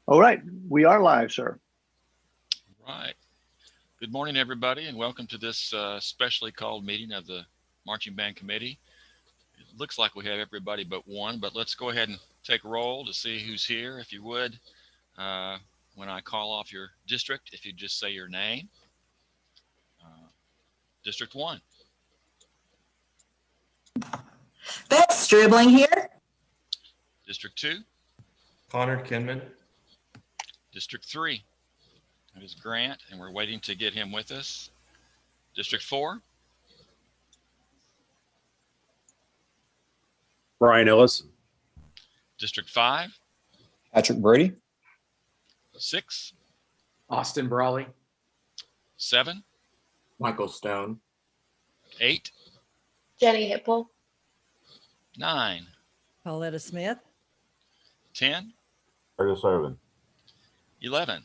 All right, we are live, sir. Right. Good morning, everybody, and welcome to this specially called meeting of the Marching Band Committee. It looks like we have everybody but one, but let's go ahead and take a roll to see who's here. If you would, when I call off your district, if you just say your name. District 1. Beth Stribling here. District 2. Connor Kinman. District 3. That is Grant, and we're waiting to get him with us. District 4. Brian Ellis. District 5. Patrick Brady. 6. Austin Brawley. 7. Michael Stone. 8. Jenny Hipple. 9. Pauletta Smith. 10. Curtis Irvin. 11.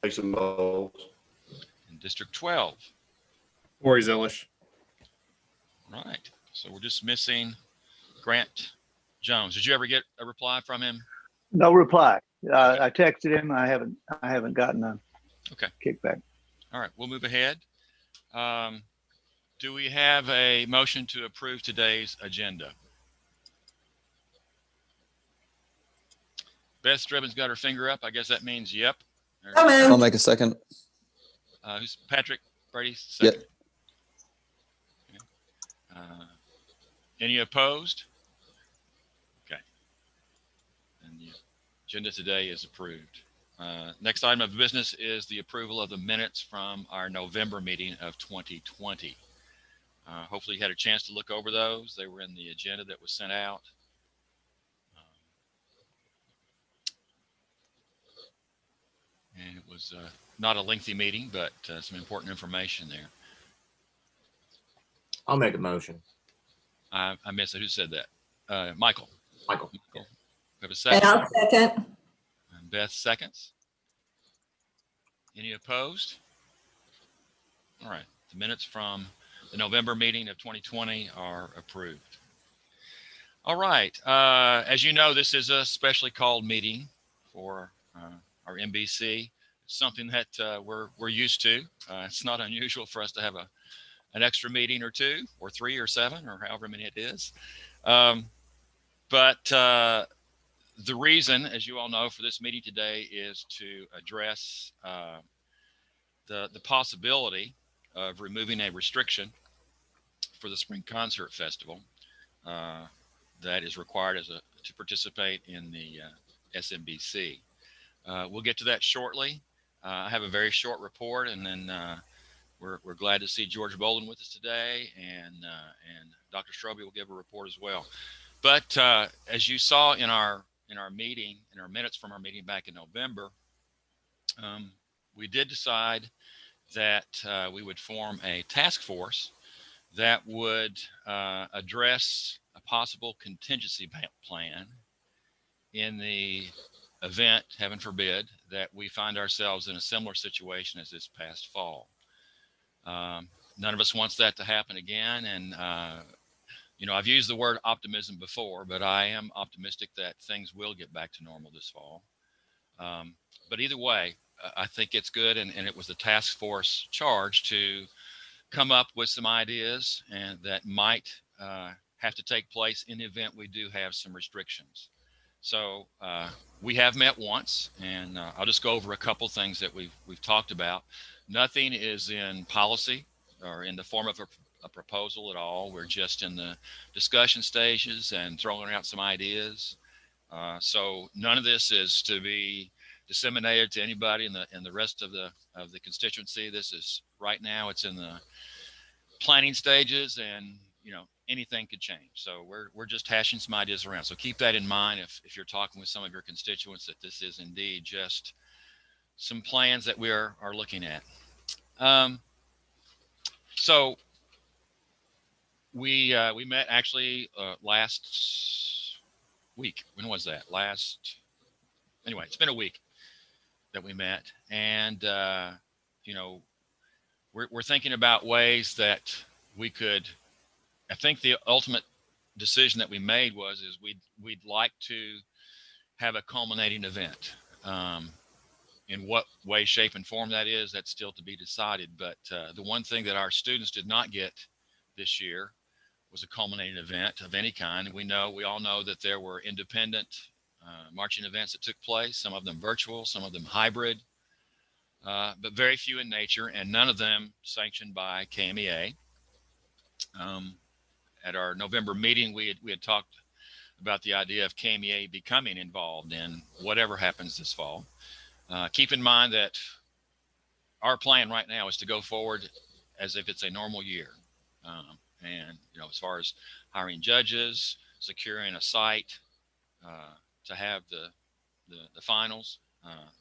Jason Bowles. And District 12. Corey Zillish. Right. So we're just missing Grant Jones. Did you ever get a reply from him? No reply. I texted him. I haven't gotten a kickback. All right, we'll move ahead. Do we have a motion to approve today's agenda? Beth Stribbin's got her finger up. I guess that means yep. I'll make a second. Who's Patrick Brady? Second. Yep. Any opposed? Okay. And the agenda today is approved. Next item of business is the approval of the minutes from our November meeting of 2020. Hopefully you had a chance to look over those. They were in the agenda that was sent out. And it was not a lengthy meeting, but some important information there. I'll make a motion. I missed it. Who said that? Michael. Michael. We have a second. And I'll second. And Beth seconds. Any opposed? All right. The minutes from the November meeting of 2020 are approved. All right. As you know, this is a specially called meeting for our MBC. It's something that we're used to. It's not unusual for us to have an extra meeting or two or 3 or 7 or however many it is. But the reason, as you all know, for this meeting today is to address the possibility of removing a restriction for the Spring Concert Festival that is required to participate in the SMBC. We'll get to that shortly. I have a very short report, and then we're glad to see George Bolden with us today, and Dr. Strobel will give a report as well. But as you saw in our meeting, in our minutes from our meeting back in November, we did decide that we would form a task force that would address a possible contingency plan in the event, heaven forbid, that we find ourselves in a similar situation as this past fall. None of us wants that to happen again. And, I've used the word optimism before, but I am optimistic that things will get back to normal this fall. But either way, I think it's good. And it was the task force charge to come up with some ideas and that might have to take place in the event we do have some restrictions. So we have met once, and I'll just go over a couple things that we've talked about. Nothing is in policy or in the form of a proposal at all. We're just in the discussion stages and throwing out some ideas. So none of this is to be disseminated to anybody in the rest of the constituency. This is right now. It's in the planning stages, and anything could change. So we're just hashing some ideas around. So keep that in mind if you're talking with some of your constituents, that this is indeed just some plans that we are looking at. So we met actually last week. When was that? Anyway, it's been a week that we met, and we're thinking about ways that we could. I think the ultimate decision that we made is we'd like to have a culminating event. In what way, shape, and form that is, that's still to be decided. But the one thing that our students did not get this year was a culminating event of any kind. We all know that there were independent marching events that took place, some of them virtual, some of them hybrid, but very few in nature, and none of them sanctioned by KMEA. At our November meeting, we had talked about the idea of KMEA becoming involved in whatever happens this fall. Keep in mind that our plan right now is to go forward as if it's a normal year. And, as far as hiring judges, securing a site to have the finals,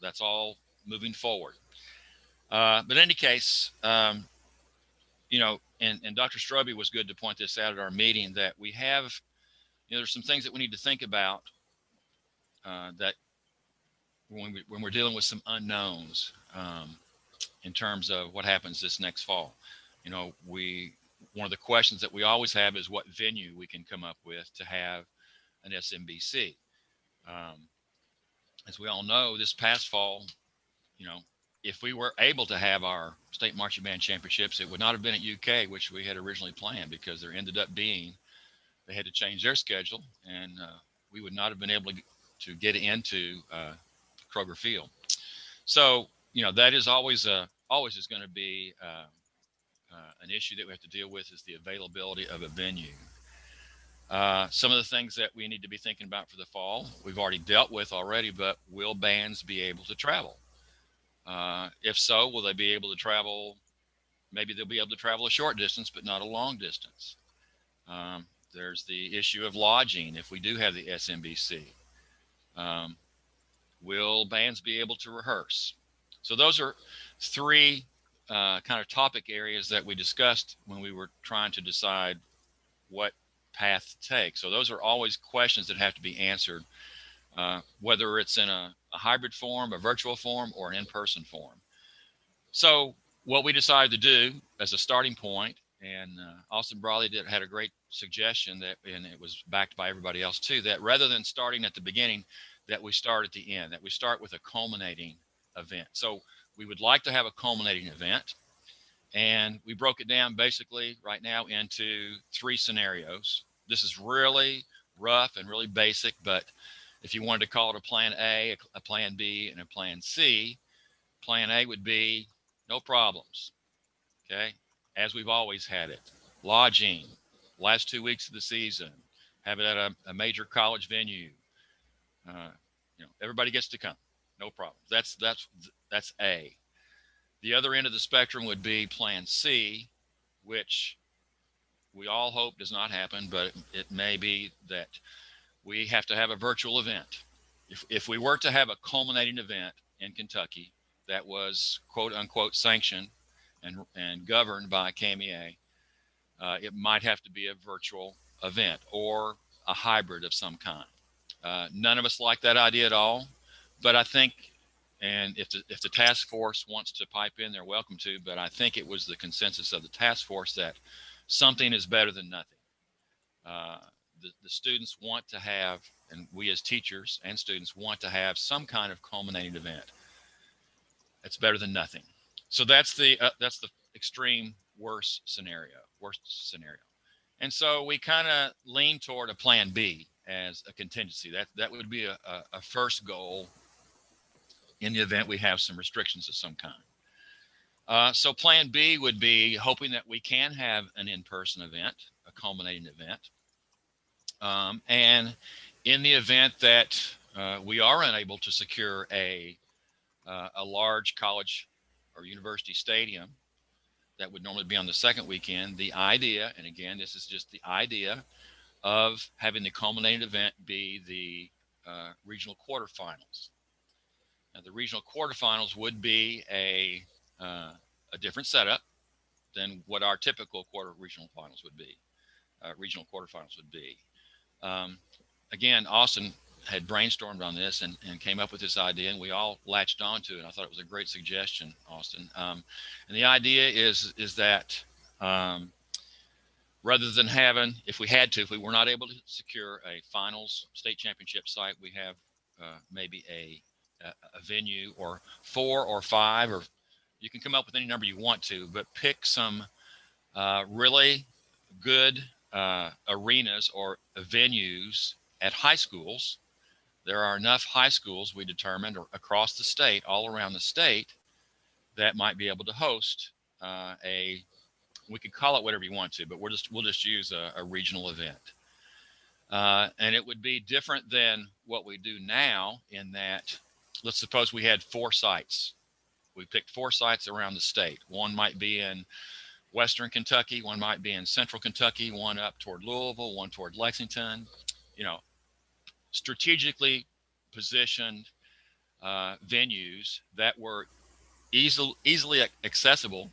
that's all moving forward. But in any case, and Dr. Strobey was good to point this out at our meeting, that we have, there's some things that we need to think about that when we're dealing with some unknowns in terms of what happens this next fall. One of the questions that we always have is what venue we can come up with to have an SMBC. As we all know, this past fall, if we were able to have our state marching band championships, it would not have been at UK, which we had originally planned, because there ended up being, they had to change their schedule, and we would not have been able to get into Kroger Field. So, that is always is going to be an issue that we have to deal with, is the availability of a venue. Some of the things that we need to be thinking about for the fall, we've already dealt with already, but will bands be able to travel? If so, will they be able to travel? Maybe they'll be able to travel a short distance, but not a long distance. There's the issue of lodging if we do have the SMBC. Will bands be able to rehearse? So those are three kind of topic areas that we discussed when we were trying to decide what path to take. So those are always questions that have to be answered, whether it's in a hybrid form, a virtual form, or an in-person form. So what we decided to do as a starting point, and Austin Brawley had a great suggestion and it was backed by everybody else too, that rather than starting at the beginning, that we start at the end, that we start with a culminating event. So we would like to have a culminating event, and we broke it down basically right now into 3 scenarios. This is really rough and really basic, but if you wanted to call it a plan A, a plan B, and a plan C, plan A would be no problems, okay, as we've always had it. Lodging, last 2 weeks of the season, have it at a major college venue. Everybody gets to come, no problem. That's A. The other end of the spectrum would be plan C, which we all hope does not happen, but it may be that we have to have a virtual event. If we were to have a culminating event in Kentucky that was quote unquote sanctioned and governed by KMEA, it might have to be a virtual event or a hybrid of some kind. None of us like that idea at all, but I think, and if the task force wants to pipe in, they're welcome to, but I think it was the consensus of the task force that something is better than nothing. The students want to have, and we as teachers and students want to have some kind of culminating event. It's better than nothing. So that's the extreme worst scenario. And so we kind of lean toward a plan B as a contingency. That would be a first goal in the event we have some restrictions of some kind. So plan B would be hoping that we can have an in-person event, a culminating event. And in the event that we are unable to secure a large college or university stadium that would normally be on the second weekend, the idea, and again, this is just the idea of having the culminating event be the regional quarterfinals. Now, the regional quarterfinals would be a different setup than what our typical regional quarterfinals would be. Again, Austin had brainstormed on this and came up with this idea, and we all latched onto it. I thought it was a great suggestion, Austin. And the idea is that rather than having, if we were not able to secure a finals state championship site, we have maybe a venue, or 4 or 5, or you can come up with any number you want to, but pick some really good arenas or venues at high schools. There are enough high schools, we determined, across the state, all around the state, that might be able to host we could call it whatever you want to, but we'll just use a regional event. And it would be different than what we do now, in that, let's suppose we had 4 sites. We picked 4 sites around the state. One might be in Western Kentucky, one might be in Central Kentucky, one up toward Louisville, one toward Lexington, strategically positioned venues that were easily accessible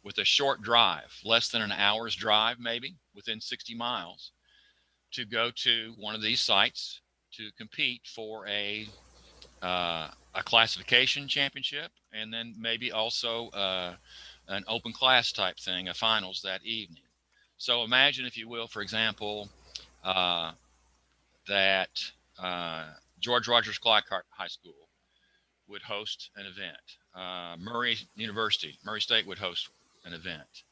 with a short drive, less than an hour's drive, maybe within 60 miles, to go to one of these sites to compete for a classification championship, and then maybe also an open class type thing, a finals that evening. So imagine, if you will, for example, that George Rogers Clark High School would host an event. Murray State would host an event.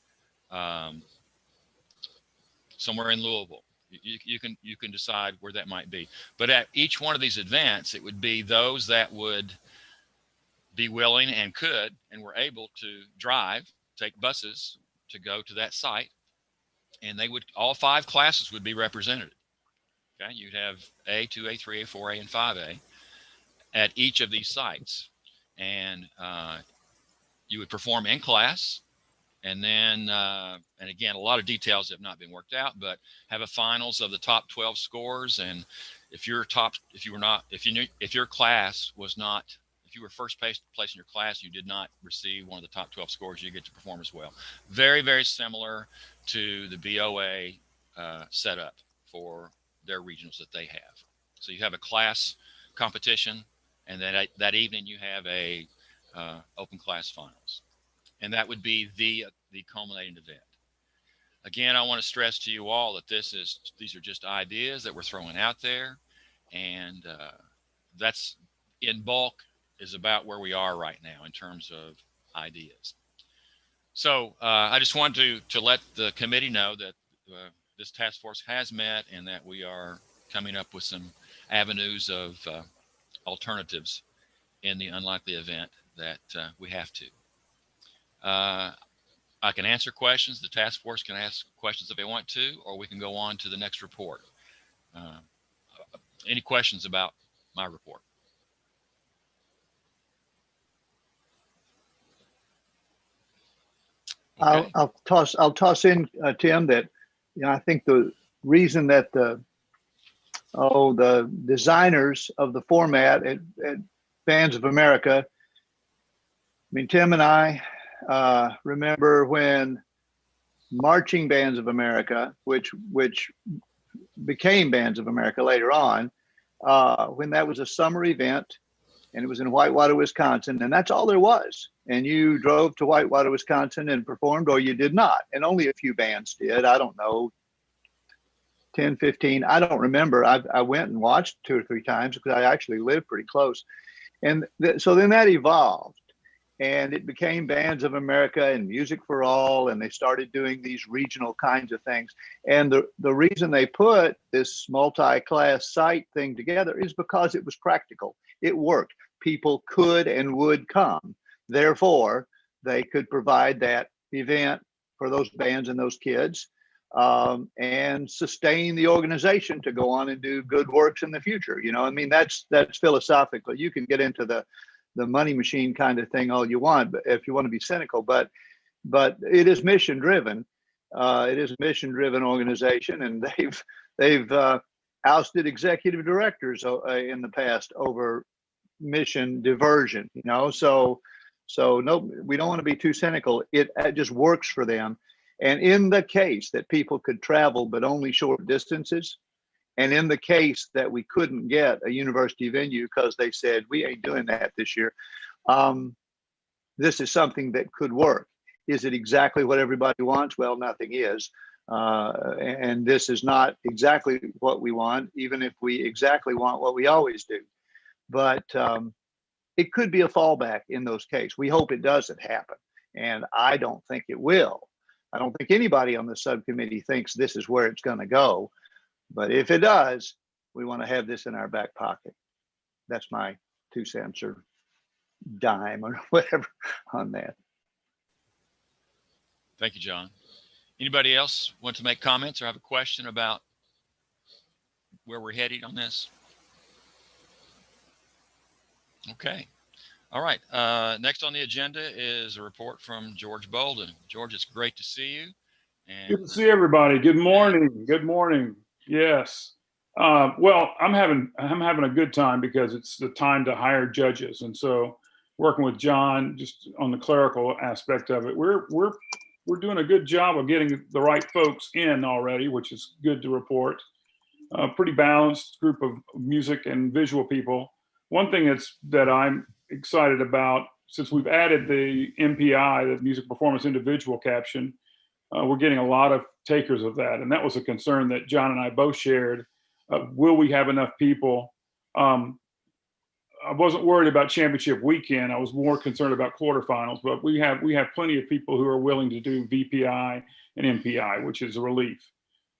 Somewhere in Louisville, you can decide where that might be. But at each one of these events, it would be those that would be willing and could and were able to take buses to go to that site, and all 5 classes would be represented. Okay, you'd have A, 2A, 3A, 4A, and 5A at each of these sites, and you would perform in class, and then and again, a lot of details have not been worked out, but have a finals of the top 12 scores. And if your class was not, if you were first place in your class, you did not receive one of the top 12 scores, you get to perform as well. Very, very similar to the BOA setup for their regionals that they have. So you have a class competition, and then that evening you have a open class finals, and that would be the culminating event. Again, I want to stress to you all that these are just ideas that we're throwing out there, and that's in bulk is about where we are right now in terms of ideas. So I just wanted to let the committee know that this task force has met, and that we are coming up with some avenues of alternatives in the unlikely event that we have to. I can answer questions. The task force can ask questions if they want to, or we can go on to the next report. Any questions about my report? Okay. I'll toss in, Tim, that I think the reason that the designers of the format at Bands of America, Tim and I remember when Marching Bands of America, which became Bands of America later on, when that was a summer event, and it was in Whitewater, Wisconsin, and that's all there was. And you drove to Whitewater, Wisconsin and performed, or you did not. And only a few bands did. I don't know, 10, 15. I don't remember. I went and watched 2 or 3 times because I actually lived pretty close. And so then that evolved, and it became Bands of America and Music for All, and they started doing these regional kinds of things. And the reason they put this multi-class site thing together is because it was practical. It worked. People could and would come. Therefore, they could provide that event for those bands and those kids, and sustain the organization to go on and do good works in the future. That's philosophical. You can get into the money machine kind of thing all you want, but if you want to be cynical, but it is mission driven. It is a mission driven organization, and they've ousted executive directors in the past over mission diversion. So no, we don't want to be too cynical. It just works for them. And in the case that people could travel but only short distances, and in the case that we couldn't get a university venue because they said we ain't doing that this year, this is something that could work. Is it exactly what everybody wants? Well, nothing is. And this is not exactly what we want, even if we exactly want what we always do. but it could be a fallback in those cases. We hope it doesn't happen, and I don't think it will. I don't think anybody on the subcommittee thinks this is where it's going to go, but if it does, we want to have this in our back pocket. That's my 2 cents or dime or whatever on that. Thank you, John. Anybody else want to make comments or have a question about where we're headed on this? Okay. All right. Next on the agenda is a report from George Bolden. George, it's great to see you. And good to see everybody. Good morning. Good morning. Yes. Well, I'm having a good time because it's the time to hire judges, and so working with John just on the clerical aspect of it, we're doing a good job of getting the right folks in already, which is good to report. Pretty balanced group of music and visual people. One thing that I'm excited about, since we've added the MPI, the music performance individual caption, we're getting a lot of takers of that. And that was a concern that John and I both shared. Will we have enough people? I wasn't worried about championship weekend. I was more concerned about quarterfinals, but we have plenty of people who are willing to do VPI and MPI, which is a relief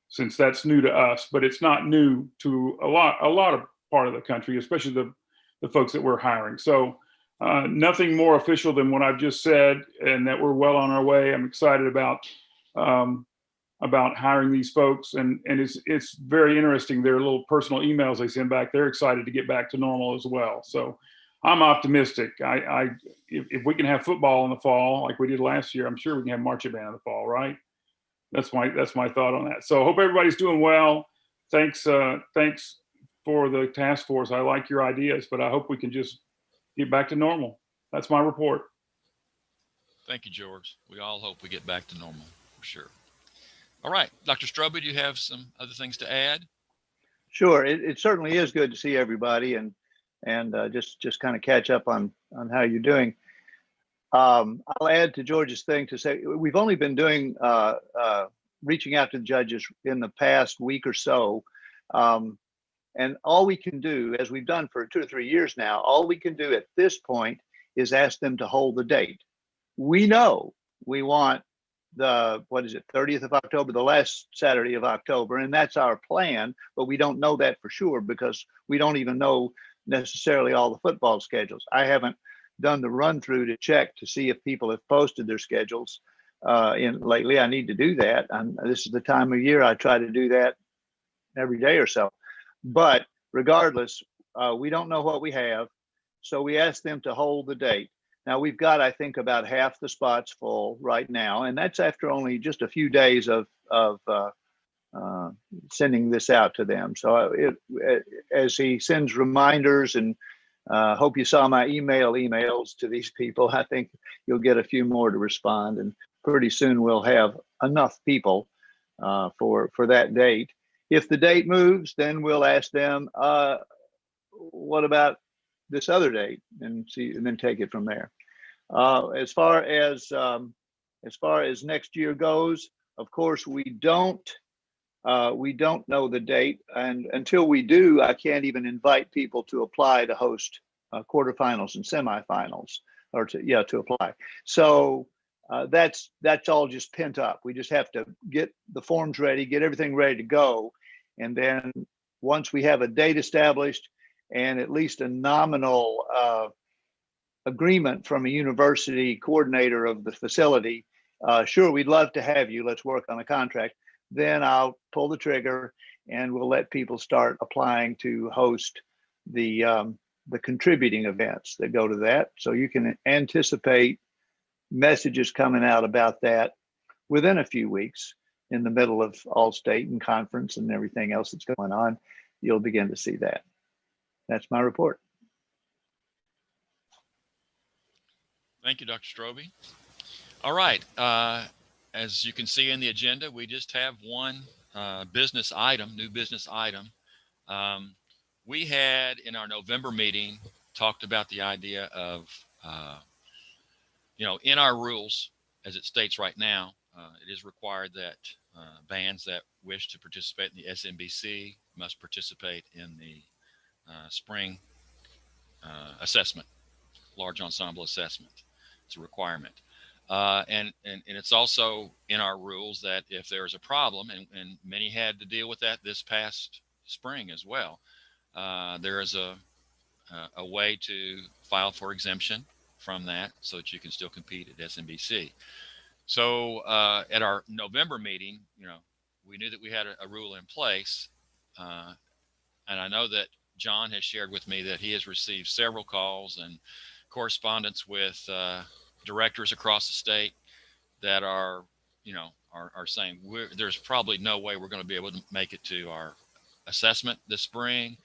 since that's new to us, but it's not new to a lot of part of the country, especially the folks that we're hiring. So nothing more official than what I've just said, and that we're well on our way. I'm excited about hiring these folks, and it's very interesting. Their little personal emails they send back, they're excited to get back to normal as well. So I'm optimistic. If we can have football in the fall like we did last year, I'm sure we can have marching band in the fall, right? That's my thought on that. So I hope everybody's doing well. Thanks for the task force. I like your ideas, but I hope we can just get back to normal. That's my report. thank you, George. We all hope we get back to normal for sure. All right, Dr. Strobel, do you have some other things to add? Sure, it certainly is good to see everybody and just kind of catch up on how you're doing. I'll add to George's thing to say we've only been doing reaching out to the judges in the past week or so, and all we can do, as we've done for 2 or 3 years now, all we can do at this point is ask them to hold the date. We know we want the 30th of October, the last Saturday of October, and that's our plan, but we don't know that for sure because we don't even know necessarily all the football schedules. I haven't done the run through to check to see if people have posted their schedules in lately. I need to do that. This is the time of year I try to do that every day or so. But regardless, we don't know what we have, so we asked them to hold the date. Now we've got, I think, about half the spots full right now, and that's after only just a few days of sending this out to them. So as he sends reminders, and hope you saw my emails to these people, I think you'll get a few more to respond, and pretty soon we'll have enough people for that date. If the date moves, then we'll ask them, what about this other date, and see, and then take it from there. As far as next year goes, of course, we don't know the date, and until we do, I can't even invite people to apply to host quarterfinals and semifinals, or to apply. So that's all just pent up. We just have to get the forms ready, get everything ready to go, and then once we have a date established and at least a nominal agreement from a university coordinator of the facility, sure, we'd love to have you, let's work on a contract, then I'll pull the trigger and we'll let people start applying to host the contributing events that go to that. So you can anticipate messages coming out about that within a few weeks. In the middle of All-State and conference and everything else that's going on, you'll begin to see that. That's my report. Thank you, Dr. Strobel. All right. As you can see in the agenda, we just have one new business item. We had in our November meeting talked about the idea of, in our rules, as it states right now, it is required that bands that wish to participate in the SMBC must participate in the spring assessment, large ensemble assessment. It's a requirement. And it's also in our rules that if there's a problem, and many had to deal with that this past spring as well, there is a way to file for exemption from that so that you can still compete at SMBC. So at our November meeting, we knew that we had a rule in place. And I know that John has shared with me that he has received several calls and correspondence with directors across the state that are saying there's probably no way we're going to be able to make it to our assessment this spring.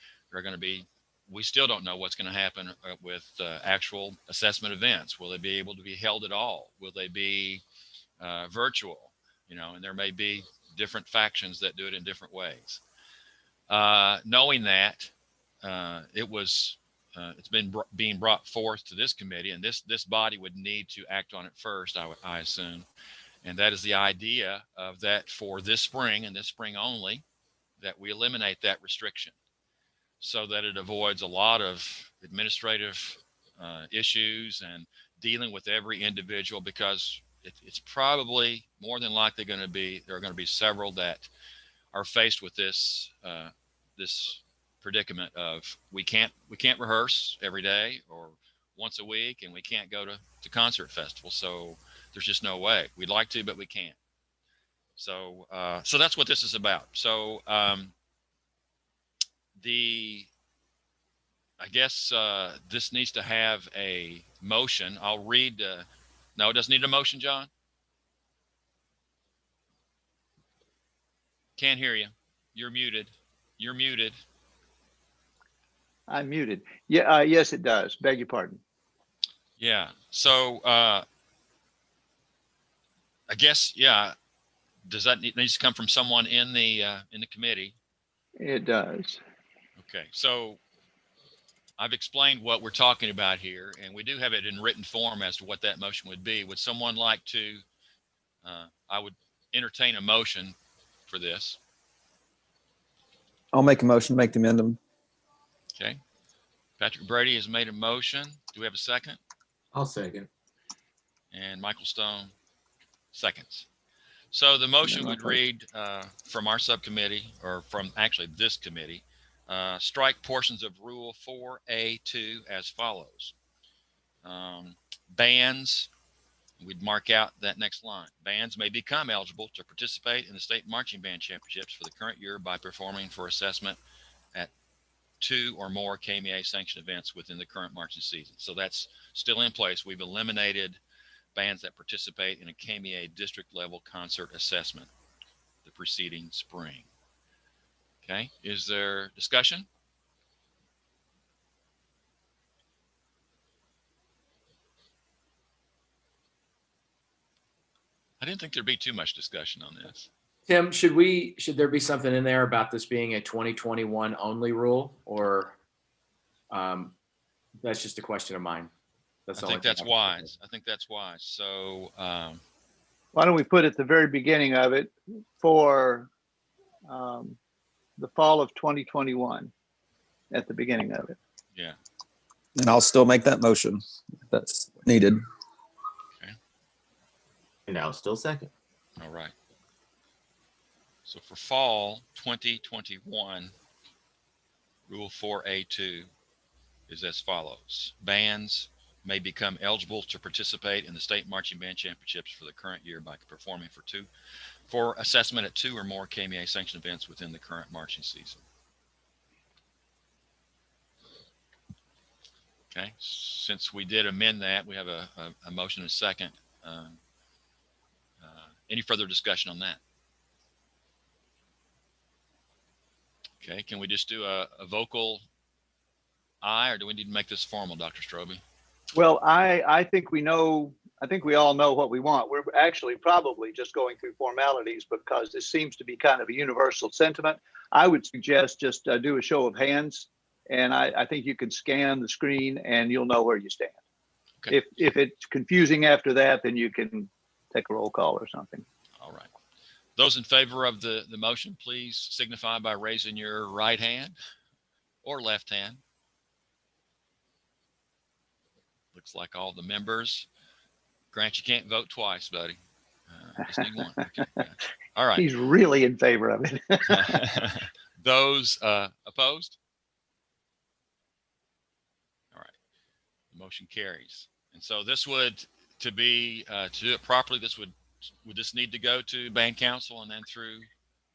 We still don't know what's going to happen with actual assessment events. Will they be able to be held at all? Will they be virtual? And there may be different factions that do it in different ways. Knowing that, it's been being brought forth to this committee, and this body would need to act on it first, I assume. And that is the idea of that for this spring and this spring only, that we eliminate that restriction so that it avoids a lot of administrative issues and dealing with every individual, because it's probably more than likely there are going to be several that are faced with this predicament of we can't rehearse every day or once a week, and we can't go to concert festivals. So there's just no way. We'd like to, but we can't. So that's what this is about. So I guess this needs to have a motion. I'll read. No, it doesn't need a motion, John. Can't hear you. You're muted. You're muted. I'm muted. Yeah, yes, it does. Beg your pardon. Yeah. So I guess, yeah. Does that need to come from someone in the committee? It does. Okay. So I've explained what we're talking about here, and we do have it in written form as to what that motion would be. Would someone like to? I would entertain a motion for this. I'll make a motion to make the amendment. Okay. Patrick Brady has made a motion. Do we have a second? I'll second. And Michael Stone seconds. So the motion would read from our subcommittee, or from actually this committee, strike portions of Rule 4A2 as follows. Bands, we'd mark out that next line. Bands may become eligible to participate in the state marching band championships for the current year by performing for assessment at 2 or more KMEA sanctioned events within the current marching season. So that's still in place. We've eliminated bands that participate in a KMEA district level concert assessment the preceding spring. Okay, is there discussion? I didn't think there'd be too much discussion on this. Tim, should there be something in there about this being a 2021 only rule, or that's just a question of mine? I think that's wise. I think that's wise. So why don't we put at the very beginning of it for the fall of 2021 at the beginning of it? Yeah. And I'll still make that motion if that's needed. Okay. And I'll still second. All right. So for fall 2021, Rule 4A2 is as follows. Bands may become eligible to participate in the state marching band championships for the current year by performing for assessment at 2 or more KMEA sanctioned events within the current marching season. Okay, since we did amend that, we have a motion and a second. Any further discussion on that? Okay, can we just do a vocal aye, or do we need to make this formal, Dr. Strobe? Well, I think we all know what we want. We're actually probably just going through formalities because this seems to be kind of a universal sentiment. I would suggest just do a show of hands, and I think you can scan the screen and you'll know where you stand. Okay. If it's confusing after that, then you can take a roll call or something. All right. Those in favor of the motion, please signify by raising your right hand or left hand. looks like all the members. Grant, you can't vote twice, buddy. Just need one. Okay. Yeah. All right. He's really in favor of it. Those opposed? All right. The motion carries. And so this would, to do it properly, would this need to go to band council and then through?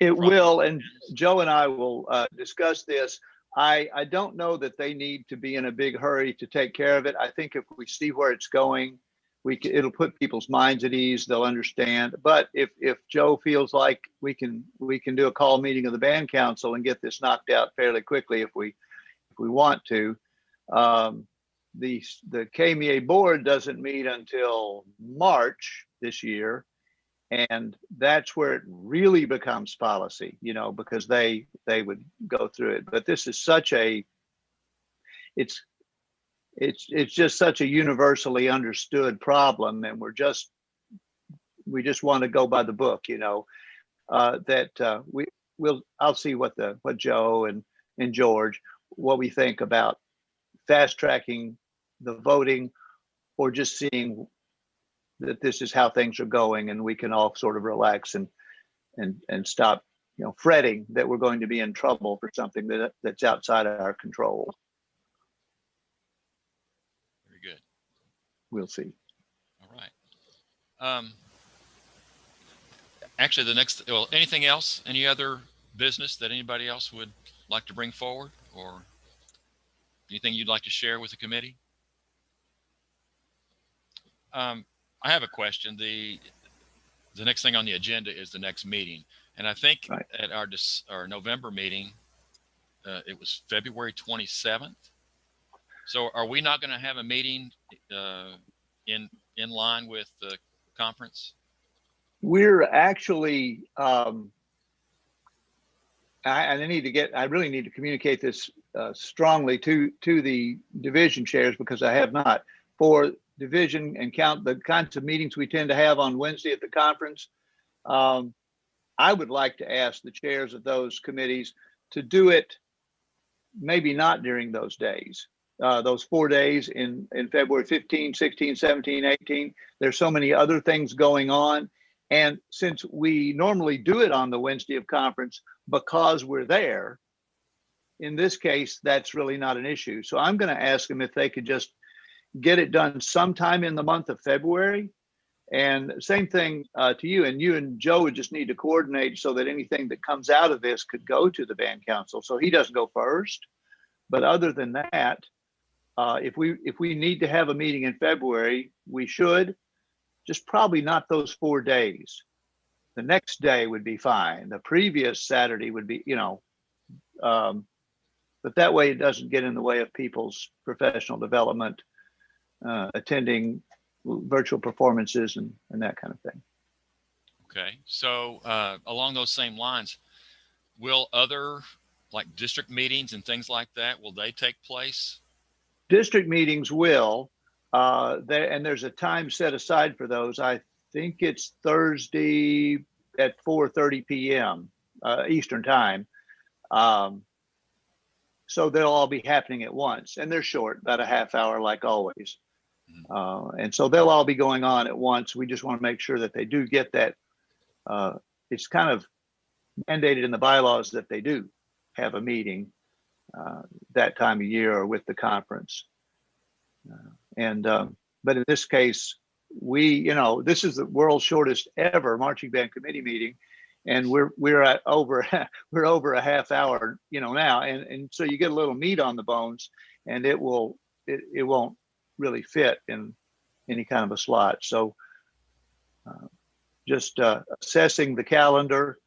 It will, and Joe and I will discuss this. I don't know that they need to be in a big hurry to take care of it. I think if we see where it's going, it'll put people's minds at ease. They'll understand. But if Joe feels like we can do a call meeting of the band council and get this knocked out fairly quickly, if we want to. The KMEA board doesn't meet until March this year. And that's where it really becomes policy, because they would go through it. But this is it's just such a universally understood problem, and we just want to go by the book, I'll see what Joe and George, what we think about fast tracking the voting, or just seeing that this is how things are going, and we can all sort of relax and stop, fretting that we're going to be in trouble for something that's outside of our control. Very good. We'll see. All right. Actually, anything else? Any other business that anybody else would like to bring forward, or anything you'd like to share with the committee? I have a question. The next thing on the agenda is the next meeting, and I think right. at our November meeting, it was February 27th. So, are we not going to have a meeting in line with the conference? We're actually, I really need to communicate this strongly to the division chairs, because I have not. For division and count the kinds of meetings we tend to have on Wednesday at the conference, I would like to ask the chairs of those committees to do it maybe not during those days, those 4 days in February 15, 16, 17, 18. There's so many other things going on. And since we normally do it on the Wednesday of conference because we're there, in this case, that's really not an issue. So I'm going to ask them if they could just get it done sometime in the month of February. And same thing to you. And you and Joe would just need to coordinate so that anything that comes out of this could go to the band council. So he doesn't go first. But other than that, if we need to have a meeting in February, we should. Just probably not those 4 days. The next day would be fine. The previous Saturday would be, but that way it doesn't get in the way of people's professional development, attending virtual performances and that kind of thing. Okay. So along those same lines, will other like district meetings and things like that, will they take place? District meetings will. There's a time set aside for those. I think it's Thursday at 4:30 p.m. Eastern time. So they'll all be happening at once, and they're short, about a half hour, like always. And so they'll all be going on at once. We just want to make sure that they do get that. It's kind of mandated in the bylaws that they do have a meeting that time of year or with the conference. But in this case, this is the world's shortest ever marching band committee meeting, and we're at over a half hour, now, and so you get a little meat on the bones, and it won't really fit in any kind of a slot. So just assessing the calendar,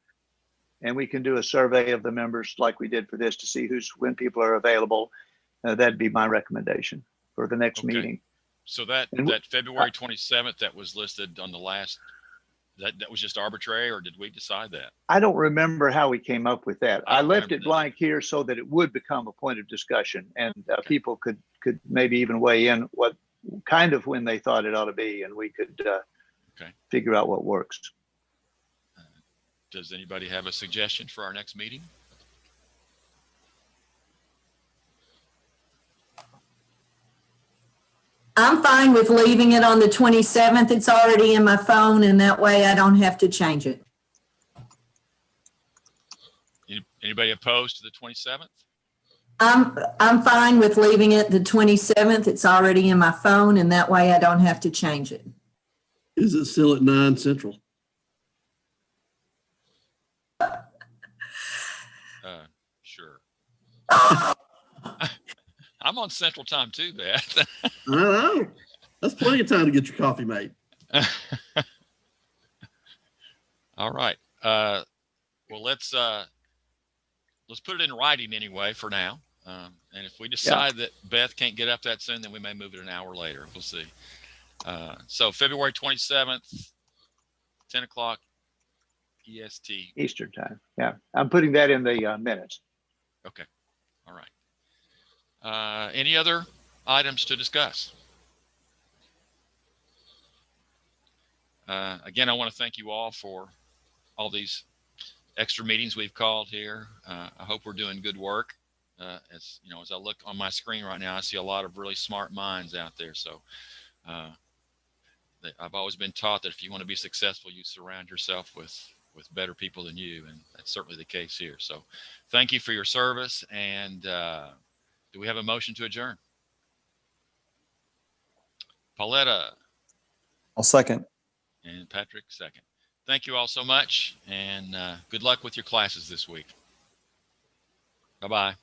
and we can do a survey of the members like we did for this to see when people are available. That'd be my recommendation for the next meeting. So that February 27th that was listed on the last, that was just arbitrary, or did we decide that? I don't remember how we came up with that. I left it blank either here so that it would become a point of discussion, and people could maybe even weigh in what kind of when they thought it ought to be, and we could figure out what works. Does anybody have a suggestion for our next meeting? I'm fine with leaving it on the 27th. It's already in my phone and that way I don't have to change it. Anybody opposed to the 27th? I'm fine with leaving it the 27th. It's already in my phone and that way I don't have to change it. Is it still at 9 Central? Sure. I'm on Central Time too, Beth. I know. That's plenty of time to get your coffee made. All right. Well, let's put it in writing anyway for now. And if we decide that Beth can't get up that soon, then we may move it an hour later. We'll see. So February 27th, 10 o'clock EST. Eastern time. Yeah, I'm putting that in the minutes. Okay. All right. Any other items to discuss? Again, I want to thank you all for all these extra meetings we've called here. I hope we're doing good work. As you know, as I look on my screen right now, I see a lot of really smart minds out there. So I've always been taught that if you want to be successful, you surround yourself with better people than you, and that's certainly the case here. So thank you for your service. And do we have a motion to adjourn? Pauletta. I'll second. And Patrick, second. Thank you all so much, and good luck with your classes this week. Bye-bye.